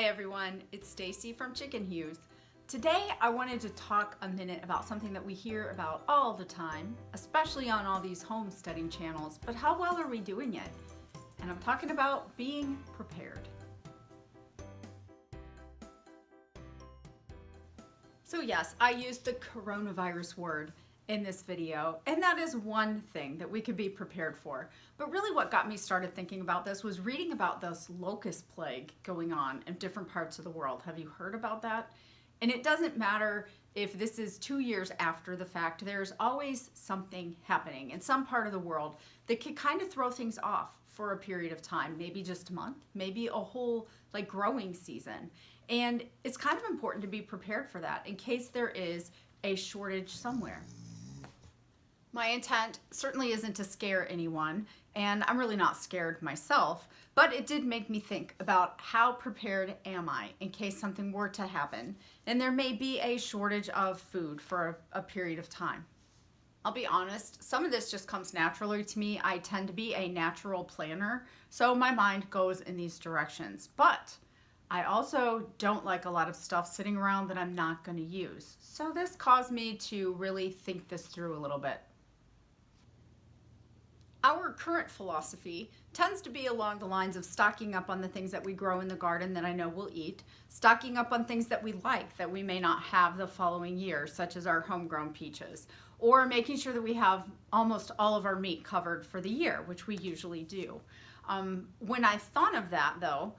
Hi everyone, it's Stacy from Chicken Hughes. Today I wanted to talk a minute about something that we hear about all the time, especially on all these homesteading channels, but how well are we doing it? And I'm talking about being prepared. So yes, I used the coronavirus word in this video, and that is one thing that we could be prepared for. But really what got me started thinking about this was reading about this locust plague going on in different parts of the world. Have you heard about that? And it doesn't matter if this is 2 years after the fact, there's always something happening in some part of the world that can kind of throw things off for a period of time, maybe just a month, maybe a whole growing season. And it's kind of important to be prepared for that in case there is a shortage somewhere. My intent certainly isn't to scare anyone, and I'm really not scared myself, but it did make me think about how prepared am I in case something were to happen, and there may be a shortage of food for a period of time. I'll be honest, some of this just comes naturally to me. I tend to be a natural planner, so my mind goes in these directions, but I also don't like a lot of stuff sitting around that I'm not going to use. So this caused me to really think this through a little bit. Our current philosophy tends to be along the lines of stocking up on the things that we grow in the garden that I know we'll eat, stocking up on things that we like that we may not have the following year, such as our homegrown peaches, or making sure that we have almost all of our meat covered for the year, which we usually do. When I thought of that though,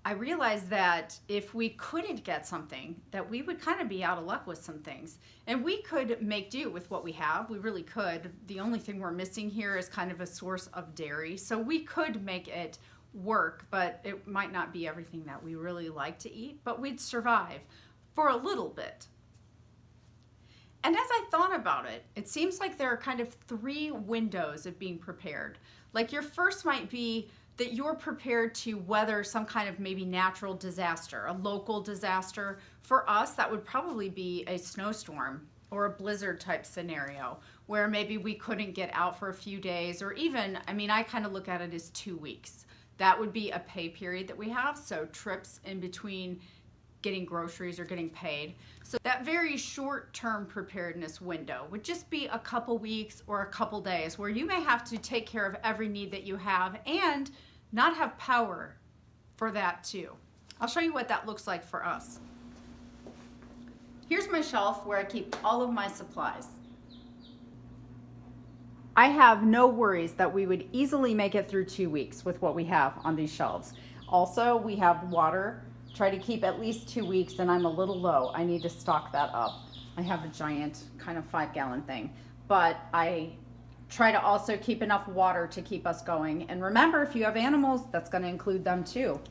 I realized that if we couldn't get something, that we would kind of be out of luck with some things. And we could make do with what we have. We really could. The only thing we're missing here is kind of a source of dairy. So we could make it work, but it might not be everything that we really like to eat, but we'd survive for a little bit. And as I thought about it, it seems like there are kind of 3 windows of being prepared. Like your first might be that you're prepared to weather some kind of maybe natural disaster, a local disaster. For us, that would probably be a snowstorm or a blizzard type scenario where maybe we couldn't get out for a few days, or even, I kind of look at it as 2 weeks. That would be a pay period that we have, so trips in between getting groceries or getting paid. So that very short-term preparedness window would just be a couple weeks or a couple days where you may have to take care of every need that you have and not have power for that too. I'll show you what that looks like for us. Here's my shelf where I keep all of my supplies. I have no worries that we would easily make it through 2 weeks with what we have on these shelves. Also, we have water. Try to keep at least 2 weeks, and I'm a little low. I need to stock that up. I have a giant kind of 5-gallon thing, but I try to also keep enough water to keep us going. And remember, if you have animals, that's going to include them too.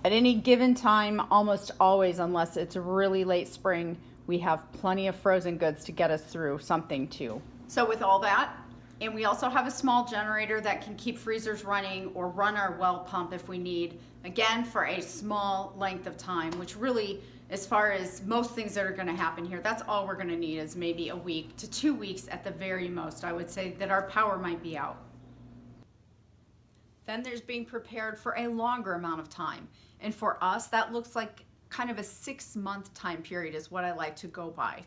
At any given time, almost always, unless it's really late spring, we have plenty of frozen goods to get us through something too. So with all that, and we also have a small generator that can keep freezers running or run our well pump if we need, again, for a small length of time, which really, as far as most things that are going to happen here, that's all we're going to need is maybe a week to 2 weeks at the very most. I would say that our power might be out. Then there's being prepared for a longer amount of time. And for us, that looks like kind of a 6-month time period is what I like to go by.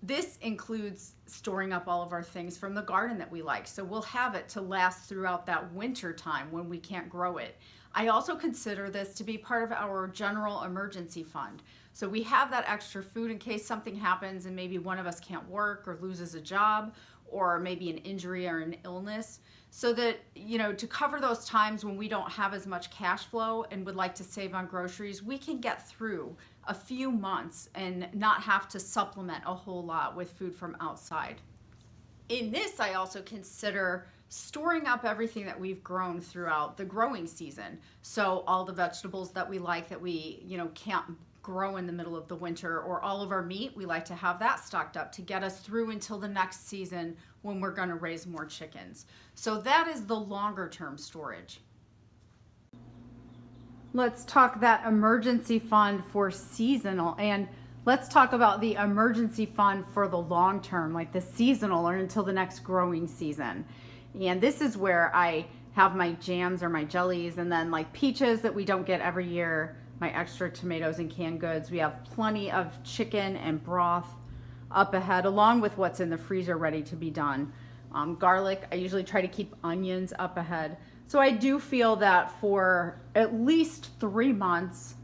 This includes storing up all of our things from the garden that we like. So we'll have it to last throughout that winter time when we can't grow it. I also consider this to be part of our general emergency fund. So we have that extra food in case something happens and maybe one of us can't work or loses a job, or maybe an injury or an illness, so that, to cover those times when we don't have as much cash flow and would like to save on groceries, we can get through a few months and not have to supplement a whole lot with food from outside. In this, I also consider storing up everything that we've grown throughout the growing season. So all the vegetables that we like that we, can't grow in the middle of the winter, or all of our meat, we like to have that stocked up to get us through until the next season when we're going to raise more chickens. So that is the longer term storage. Let's talk that emergency fund for seasonal, and let's talk about the emergency fund for the long term, like the seasonal or until the next growing season. And this is where I have my jams or my jellies, and then like peaches that we don't get every year, my extra tomatoes and canned goods. We have plenty of chicken and broth up ahead, along with what's in the freezer ready to be done. Garlic, I usually try to keep onions up ahead. So I do feel that for at least 3 months,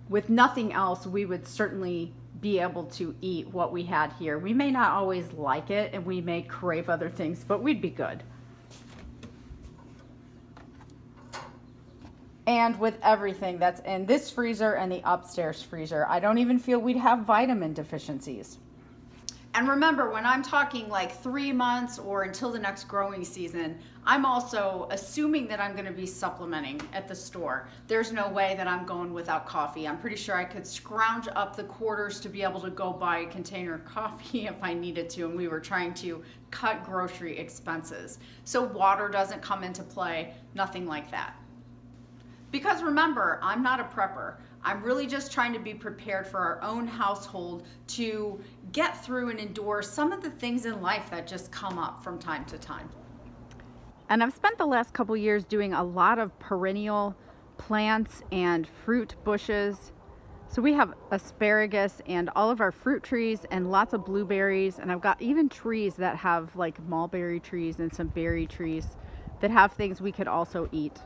with nothing else, we would certainly be able to eat what we had here. We may not always like it and we may crave other things, but we'd be good. And with everything that's in this freezer and the upstairs freezer, I don't even feel we'd have vitamin deficiencies. And remember, when I'm talking like 3 months or until the next growing season, I'm also assuming that I'm going to be supplementing at the store. There's no way that I'm going without coffee. I'm pretty sure I could scrounge up the quarters to be able to go buy a container of coffee if I needed to, and we were trying to cut grocery expenses. So water doesn't come into play, nothing like that. Because remember, I'm not a prepper. I'm really just trying to be prepared for our own household to get through and endure some of the things in life that just come up from time to time. And I've spent the last couple years doing a lot of perennial plants and fruit bushes. So we have asparagus and all of our fruit trees and lots of blueberries. And I've got even trees that have like mulberry trees and some berry trees that have things we could also eat.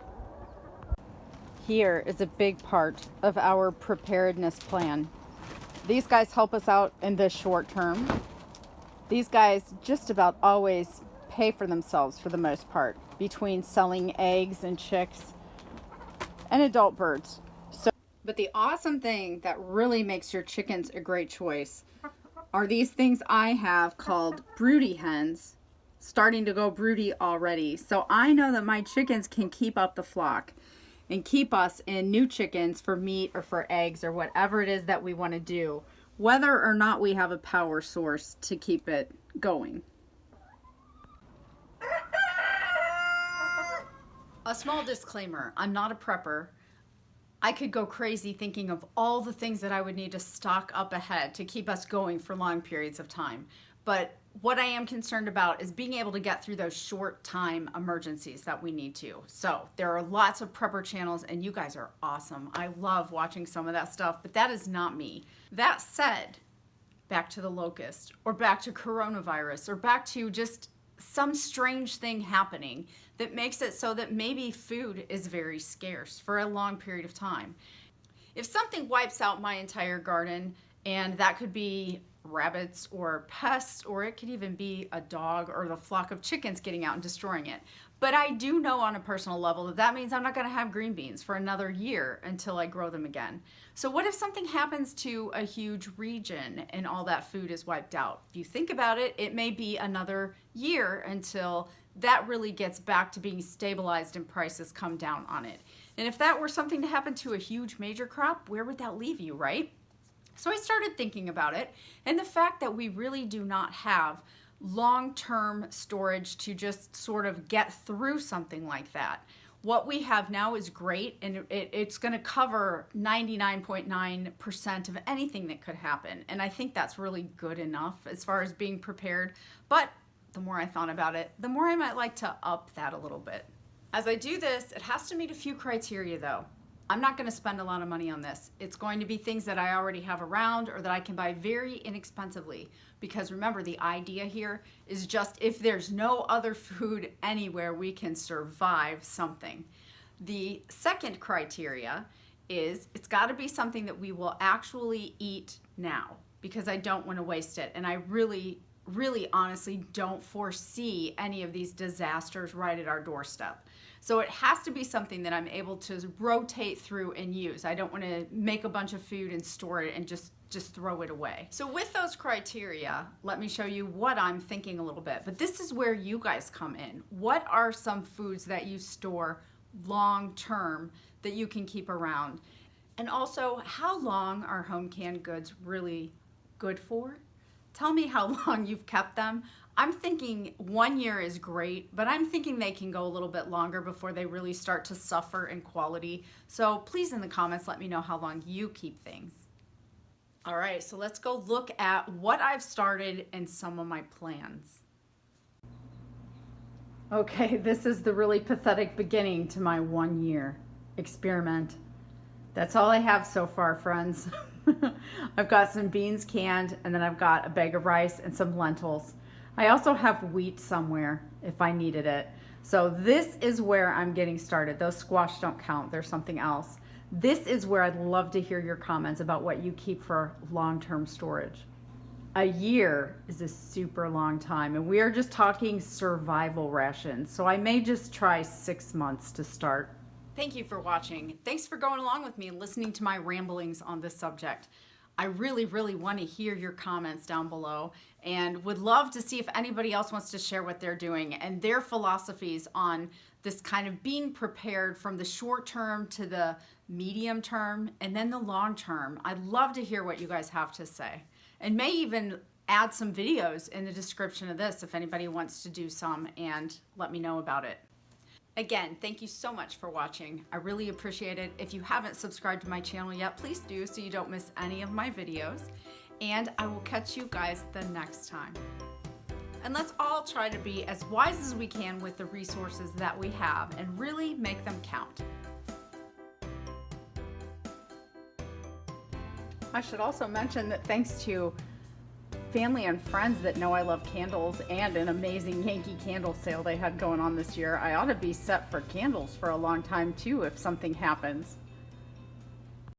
Here is a big part of our preparedness plan. These guys help us out in the short term. These guys just about always pay for themselves for the most part, between selling eggs and chicks and adult birds. But the awesome thing that really makes your chickens a great choice are these things I have called broody hens, starting to go broody already. So I know that my chickens can keep up the flock and keep us in new chickens for meat or for eggs or whatever it is that we want to do, whether or not we have a power source to keep it going. A small disclaimer, I'm not a prepper. I could go crazy thinking of all the things that I would need to stock up ahead to keep us going for long periods of time. But what I am concerned about is being able to get through those short time emergencies that we need to. So there are lots of prepper channels and you guys are awesome. I love watching some of that stuff, but that is not me. That said, back to the locust or back to coronavirus or back to just some strange thing happening that makes it so that maybe food is very scarce for a long period of time. If something wipes out my entire garden, and that could be rabbits or pests, or it could even be a dog or the flock of chickens getting out and destroying it. But I do know on a personal level that that means I'm not going to have green beans for another year until I grow them again. So what if something happens to a huge region and all that food is wiped out? If you think about it, it may be another year until that really gets back to being stabilized and prices come down on it. And if that were something to happen to a huge major crop, where would that leave you, right? So I started thinking about it, and the fact that we really do not have long-term storage to just sort of get through something like that. What we have now is great, and it's going to cover 99.9% of anything that could happen. And I think that's really good enough as far as being prepared. But the more I thought about it, the more I might like to up that a little bit. As I do this, it has to meet a few criteria though. I'm not going to spend a lot of money on this. It's going to be things that I already have around or that I can buy very inexpensively. Because remember, the idea here is just if there's no other food anywhere, we can survive something. The second criteria is it's got to be something that we will actually eat now, because I don't want to waste it. And I really honestly don't foresee any of these disasters right at our doorstep. So it has to be something that I'm able to rotate through and use. I don't want to make a bunch of food and store it and just throw it away. So with those criteria, let me show you what I'm thinking a little bit. But this is where you guys come in. What are some foods that you store long term that you can keep around? And also, how long are home canned goods really good for? Tell me how long you've kept them. I'm thinking 1 year is great, but I'm thinking they can go a little bit longer before they really start to suffer in quality. So please in the comments, let me know how long you keep things. All right, so let's go look at what I've started and some of my plans. Okay, this is the really pathetic beginning to my 1 year experiment That's all I have so far, friends. I've got some beans canned, and then I've got a bag of rice and some lentils. I also have wheat somewhere if I needed it. So this is where I'm getting started. Those squash don't count. There's something else. This is where I'd love to hear your comments about what you keep for long-term storage. A year is a super long time, and we are just talking survival rations. So I may just try 6 months to start. Thank you for watching. Thanks for going along with me and listening to my ramblings on this subject. I really want to hear your comments down below and would love to see if anybody else wants to share what they're doing and their philosophies on this kind of being prepared from the short term to the medium term and then the long term. I'd love to hear what you guys have to say, and may even add some videos in the description of this if anybody wants to do some, and let me know about it. Again, thank you so much for watching. I really appreciate it. If you haven't subscribed to my channel yet, please do so you don't miss any of my videos. And I will catch you guys the next time. And let's all try to be as wise as we can with the resources that we have and really make them count. I should also mention that thanks to family and friends that know I love candles and an amazing Yankee candle sale they had going on this year, I ought to be set for candles for a long time too if something happens.